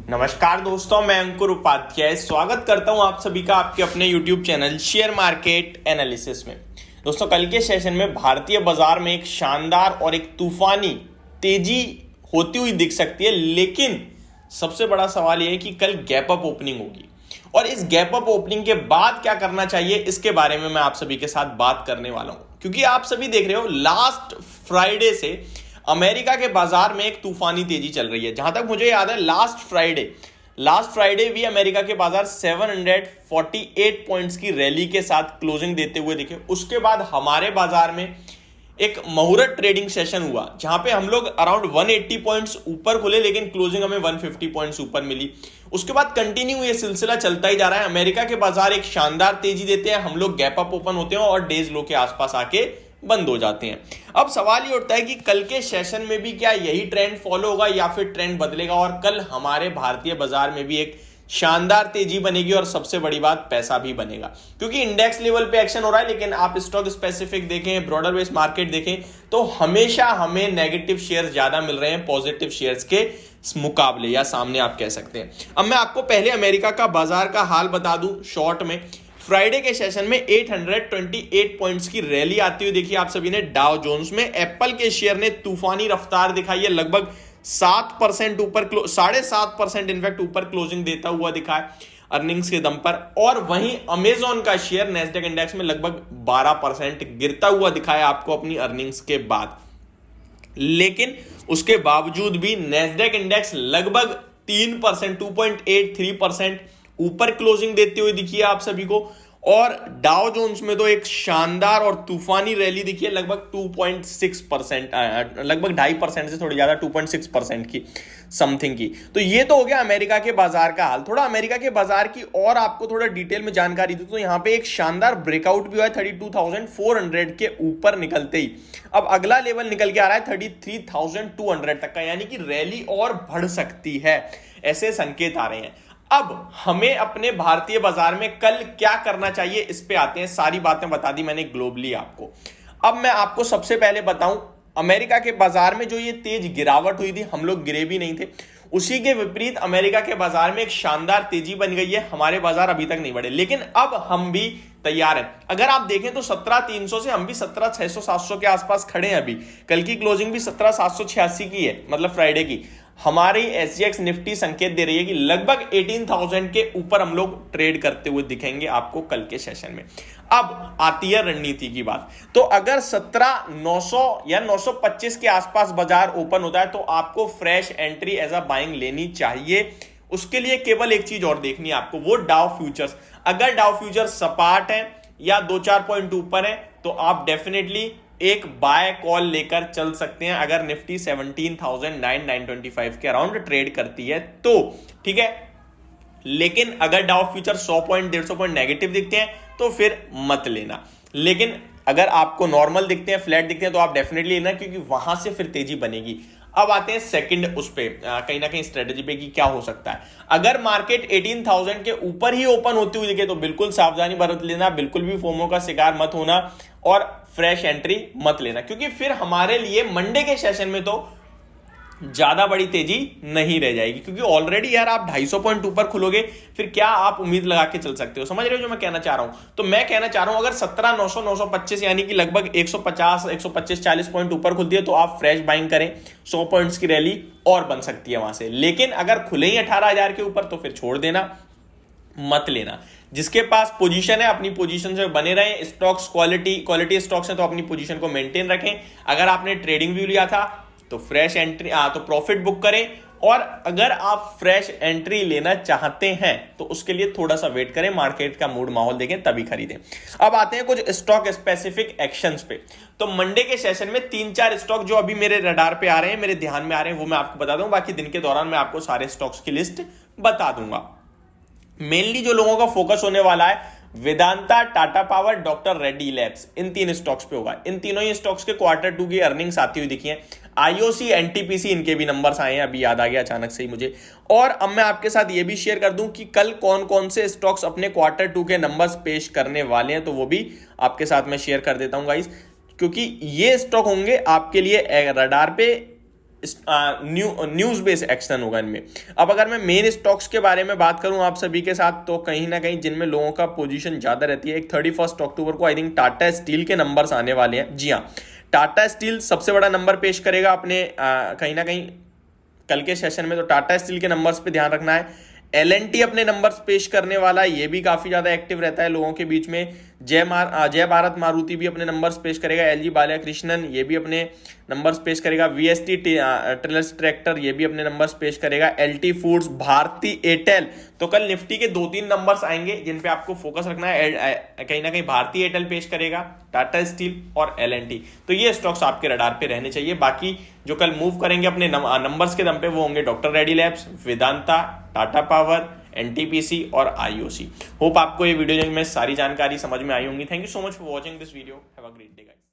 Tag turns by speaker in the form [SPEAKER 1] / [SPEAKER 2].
[SPEAKER 1] नमस्कार दोस्तों, मैं अंकुर उपाध्याय स्वागत करता हूं आप सभी का आपके अपने YouTube channel share market analysis में। दोस्तों, कल के सेशन में भारतीय बाजार में एक शानदार और एक तूफानी तेजी होती हुई दिख सकती है, लेकिन सबसे बड़ा सवाल यह है कि कल गैप अप ओपनिंग होगी और इस गैप अप ओपनिंग के बाद क्या करना चाहिए, इसके बारे में मैं आप सभी के साथ बात करने वाला हूं। क्योंकि आप सभी देख रहे हो, लास्ट फ्राइडे से अमेरिका के बाजार में एक तूफानी तेजी चल रही है। जहां तक मुझे याद है, लास्ट फ्राइडे भी अमेरिका के बाजार 748 पॉइंट्स की रैली के साथ क्लोजिंग देते हुए दिखे। उसके बाद हमारे बाजार में एक मुहूर्त ट्रेडिंग सेशन हुआ, जहां पे हम लोग अराउंड 180 पॉइंट्स ऊपर खुले, लेकिन क्लोजिंग हमें 150 पॉइंट्स ऊपर मिली। उसके बाद कंटिन्यू ये सिलसिला चलता ही जा रहा है। अमेरिका के बाजार एक शानदार तेजी देते हैं, हम लोग गैप अप ओपन होते हैं और डेज लो के आसपास आके बंद हो जाते हैं। अब सवाल ये उठता है कि कल के सेशन में भी क्या यही ट्रेंड फॉलो होगा या फिर ट्रेंड बदलेगा और कल हमारे भारतीय बाजार में भी एक शानदार तेजी बनेगी और सबसे बड़ी बात, पैसा भी बनेगा। क्योंकि इंडेक्स लेवल पे एक्शन हो रहा है, लेकिन आप स्टॉक स्पेसिफिक देखें, ब्रॉडर बेस्ड मार्केट देखें, तो हमेशा हमें नेगेटिव शेयर ज्यादा मिल रहे हैं पॉजिटिव शेयर्स के मुकाबले या सामने, आप कह सकते हैं। अब मैं आपको पहले अमेरिका का बाजार का हाल बता दूं शॉर्ट में। फ्राइडे के सेशन में 828 पॉइंट्स की रैली आती हुई देखी आप सभी ने डाउ जोन्स में। एप्पल के शेयर ने तूफानी रफ्तार दिखाई है, लगभग 7% ऊपर, 7.5% इनफैक्ट ऊपर क्लोजिंग देता हुआ दिखा है अर्निंग्स के दम पर। और वहीं अमेजॉन का शेयर नैस्डैक इंडेक्स में लगभग 12% गिरता हुआ दिखाया आपको अपनी अर्निंग्स के बाद। लेकिन उसके बावजूद भी नैस्डैक इंडेक्स लगभग 3%, 2.83% ऊपर क्लोजिंग देते हुए दिखी है आप सभी को। और डाउ जोन्स में तो एक शानदार और तूफानी रैली दिखी है, लगभग 2.6%, लगभग 2.5% से थोड़ी ज्यादा, 2.6% की समथिंग की। तो ये तो हो गया अमेरिका के बाजार का हाल। थोड़ा अमेरिका के बाजार की और आपको थोड़ा डिटेल में जानकारी दूं तो यहां पे एक शानदार ब्रेकआउट भी हुआ है 32,400 के ऊपर निकलते ही। अब अगला लेवल निकल के आ रहा है 33,200 तक का, यानी कि रैली और बढ़ सकती है, ऐसे संकेत आ रहे हैं। अब हमें अपने भारतीय बाजार में कल क्या करना चाहिए, इस पे आते हैं। सारी बातें बता दी मैंने ग्लोबली आपको। अब मैं आपको सबसे पहले बताऊं, अमेरिका के बाजार में जो ये तेज गिरावट हुई थी, हम लोग गिरे भी नहीं थे, उसी के विपरीत अमेरिका के बाजार में एक शानदार तेजी बन गई है। हमारे बाजार अभी तक नहीं बढ़े, लेकिन अब हम भी तैयार हैं। अगर आप देखें तो 17,300 से हम भी 17,600-700 के आसपास खड़े हैं अभी। कल की क्लोजिंग भी 17,786 की है, मतलब फ्राइडे की। हमारी एसजीएक्स निफ्टी संकेत दे रही है कि लगभग 18,000 के ऊपर हम लोग ट्रेड करते हुए दिखेंगे आपको कल के सेशन में। अब आती है रणनीति की बात। तो अगर 17,900 या 925 के आसपास बाजार ओपन होता है तो आपको fresh entry as a buying लेनी चाहिए। उसके लिए केवल एक चीज और देखनी है आपको, वो डाउ फ्यूचर्स। अगर डाउ फ्यूचर्स सपाट है या 2-4 पॉइंट ऊपर है तो आप डेफिनेटली एक बाय कॉल लेकर चल सकते हैं। अगर निफ्टी 17,925 के अराउंड ट्रेड करती है तो ठीक है। लेकिन अगर डाउ फ्यूचर 100 पॉइंट 150 पॉइंट नेगेटिव दिखते हैं तो फिर मत लेना। लेकिन अगर आपको नॉर्मल दिखते हैं, फ्लैट दिखते हैं, तो आप डेफिनेटली लेना, क्योंकि वहां से फिर तेजी बनेगी। अब आते हैं सेकंड उस पे, कहीं ना कहीं स्ट्रेटेजी पे कि क्या हो सकता है। अगर मार्केट 18,000 के ऊपर ही ओपन होती हुई दिखे तो बिल्कुल सावधानी बरत लेना, बिल्कुल भी फोमो का शिकार मत होना और फ्रेश एंट्री मत लेना, क्योंकि फिर हमारे लिए मंडे के सेशन में तो ज्यादा बड़ी तेजी नहीं रह जाएगी। क्योंकि ऑलरेडी यार आप 250 पॉइंट ऊपर खुलोगे, फिर क्या आप उम्मीद लगा के चल सकते हो? समझ रहे हो जो मैं कहना चाह रहा हूं? तो मैं कहना चाह रहा हूं, अगर 17,900 925 यानी कि लगभग 150 125 40 पॉइंट ऊपर खुलती है तो आप फ्रेश बाइंग करें। 100 पॉइंट्स की रैली और बन सकती है वहां से। लेकिन अगर खुले ही 18,000 के ऊपर तो फिर छोड़ देना, मत लेना। जिसके पास पोजीशन है अपनी पोजीशन से बने रहें। स्टॉक्स क्वालिटी स्टॉक्स हैं तो अपनी पोजीशन को मेंटेन रखें। अगर आपने ट्रेडिंग व्यू लिया था तो फ्रेश एंट्री तो प्रॉफिट बुक करें। और अगर आप फ्रेश एंट्री लेना चाहते हैं तो उसके लिए थोड़ा सा वेट करें, मार्केट का मूड माहौल देखें तभी खरीदें। अब आते हैं कुछ स्टॉक स्पेसिफिक एक्शंस पे। तो मंडे के सेशन में 3-4 स्टॉक जो अभी मेरे रडार पे आ रहे हैं, मेरे ध्यान में आ रहे हैं, वो मैं आपको बता दूं। बाकी दिन के दौरान मैं आपको सारे स्टॉक्स की लिस्ट बता दूंगा। मेनली जो लोगों का फोकस होने वाला है, Vedanta, Tata power, doctor Reddy labs, इन 3 स्टॉक्स पे होगा। इन तीनों ही स्टॉक्स के Q2 की अर्निंग्स आती हुई दिखी है। आईओसी, एनटीपीसी, इनके भी नंबर्स आए हैं, अभी याद आ गया अचानक से ही मुझे। और अब मैं आपके साथ ये भी शेयर कर दूं कि कल कौन कौन से स्टॉक्स अपने Q2 के नंबर्स पेश करने वाले हैं, तो वो भी आपके साथ मैं शेयर कर देता हूं गाइस, क्योंकि ये स्टॉक होंगे आपके लिए रडार पे न्यूज बेस्ड एक्शन होगा इनमें। अब अगर मैं मेन स्टॉक्स के बारे में बात करूं आप सभी के साथ, तो कहीं ना कहीं जिनमें लोगों का पोजीशन ज्यादा रहती है, एक 31 अक्टूबर को आई थिंक टाटा स्टील के नंबर्स आने वाले हैं। जी हाँ, टाटा स्टील सबसे बड़ा नंबर पेश करेगा अपने कहीं ना कहीं कल के सेशन में, तो टाटा स्टील के नंबर्स पे ध्यान रखना है। L&T अपने नंबर्स पेश करने वाला है, ये भी काफी ज्यादा एक्टिव रहता है लोगों के बीच में। जय भारत मारुति भी अपने नंबर्स पेश करेगा। LG बालाकृष्णन ये भी अपने नंबर्स पेश करेगा। VST ट्रेलर्स ट्रैक्टर ये भी अपने नंबर्स पेश करेगा। LT foods, Bharti Airtel. तो कल निफ्टी के 2-3 नंबर्स आएंगे जिन पे आपको फोकस रखना है। कहीं ना कहीं भारती एयरटेल पेश करेगा, टाटा स्टील और L&T। तो ये स्टॉक्स आपके रडार पे रहने चाहिए। बाकी जो कल मूव करेंगे अपने नंबर्स के दम पे वो होंगे doctor Reddy labs, Vedanta, Tata power, NTPC और IOC। होप आपको ये वीडियो में सारी जानकारी समझ में आई होंगी। Thank you so much for watching this video. Have a great day guys.